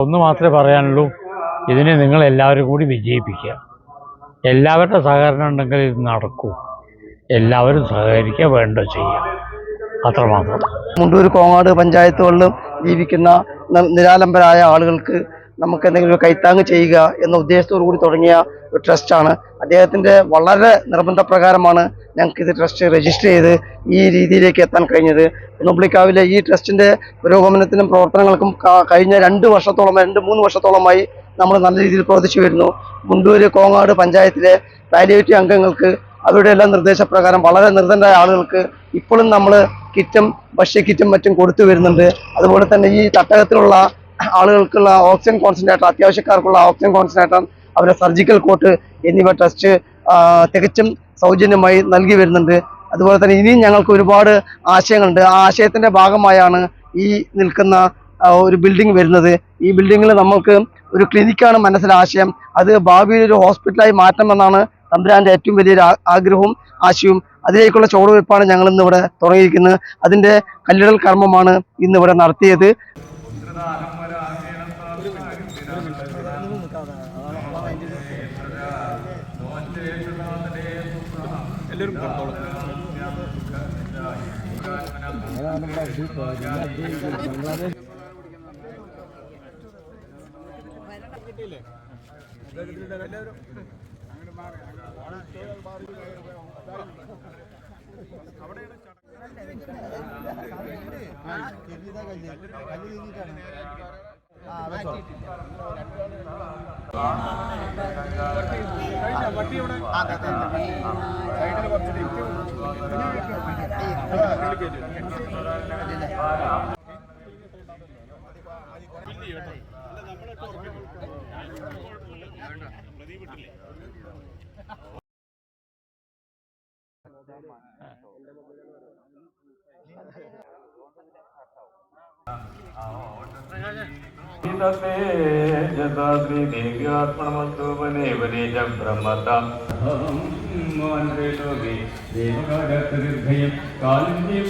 ഒന്ന് മാത്രമേ പറയാനുള്ളൂ, ഇതിനെ നിങ്ങൾ എല്ലാവരും കൂടി വിജയിപ്പിക്കുക. എല്ലാവരുടെ സഹകരണം ഉണ്ടെങ്കിൽ ഇത് നടക്കൂ. എല്ലാവരും സഹകരിക്കുക, വേണ്ട ചെയ്യുക, അത്രമാത്രം. മുണ്ടൂർ കോങ്ങാട് പഞ്ചായത്തുകളിലും ജീവിക്കുന്ന നിരാലംബരായ ആളുകൾക്ക് നമുക്ക് എന്തെങ്കിലും ഒരു കൈത്താങ്ങ് ചെയ്യുക എന്ന ഉദ്ദേശത്തോടു കൂടി തുടങ്ങിയ ഒരു ട്രസ്റ്റാണ്. അദ്ദേഹത്തിൻ്റെ വളരെ നിർബന്ധപ്രകാരമാണ് ഞങ്ങൾക്ക് ഇത് ട്രസ്റ്റ് രജിസ്റ്റർ ചെയ്ത് ഈ രീതിയിലേക്ക് എത്താൻ കഴിഞ്ഞത്. കുന്നപ്പള്ളിക്കാവിലെ ഈ ട്രസ്റ്റിൻ്റെ പുരോഗമനത്തിനും പ്രവർത്തനങ്ങൾക്കും കഴിഞ്ഞ 2 വർഷത്തോളമായി നമ്മൾ നല്ല രീതിയിൽ പ്രവർത്തിച്ചു വരുന്നു. മുണ്ടൂർ കോങ്ങാട് പഞ്ചായത്തിലെ പാലിയേറ്റീവ് അംഗങ്ങൾക്ക് അവരുടെ എല്ലാ നിർദ്ദേശപ്രകാരം വളരെ നിർധനരായ ആളുകൾക്ക് ഇപ്പോഴും നമ്മൾ കിറ്റും ഭക്ഷ്യക്കിറ്റും മറ്റും കൊടുത്തു വരുന്നുണ്ട്. അതുപോലെ തന്നെ ഈ തട്ടകത്തിലുള്ള ആളുകൾക്കുള്ള ഓക്സിജൻ കോൺസെൻട്രേറ്റർ, അത്യാവശ്യക്കാർക്കുള്ള ഓക്സിജൻ കോൺസെൻട്രേറ്റർ, അവരുടെ സർജിക്കൽ കോട്ട് എന്നിവ ട്രസ്റ്റ് തികച്ചും സൗജന്യമായി നൽകി വരുന്നുണ്ട്. അതുപോലെ തന്നെ ഇനിയും ഞങ്ങൾക്ക് ഒരുപാട് ആശയങ്ങളുണ്ട്. ആ ആശയത്തിൻ്റെ ഭാഗമായാണ് ഈ നിൽക്കുന്ന ഒരു ബിൽഡിംഗ് വരുന്നത്. ഈ ബിൽഡിങ്ങിൽ നമുക്ക് ഒരു ക്ലിനിക്കാണ് മനസ്സിലെ ആശയം. അത് ഭാവിയിൽ ഒരു ഹോസ്പിറ്റലായി മാറ്റണമെന്നാണ് തമ്പുരാൻ്റെ ഏറ്റവും വലിയൊരു ആഗ്രഹവും ആശയവും. അതിലേക്കുള്ള ചുവടുവയ്പ്പാണ് ഞങ്ങൾ ഇന്നിവിടെ തുടങ്ങിയിരിക്കുന്നത്. അതിൻ്റെ കല്ലിടൽ കർമ്മമാണ് ഇന്നിവിടെ നടത്തിയത്. കാലിന്റെ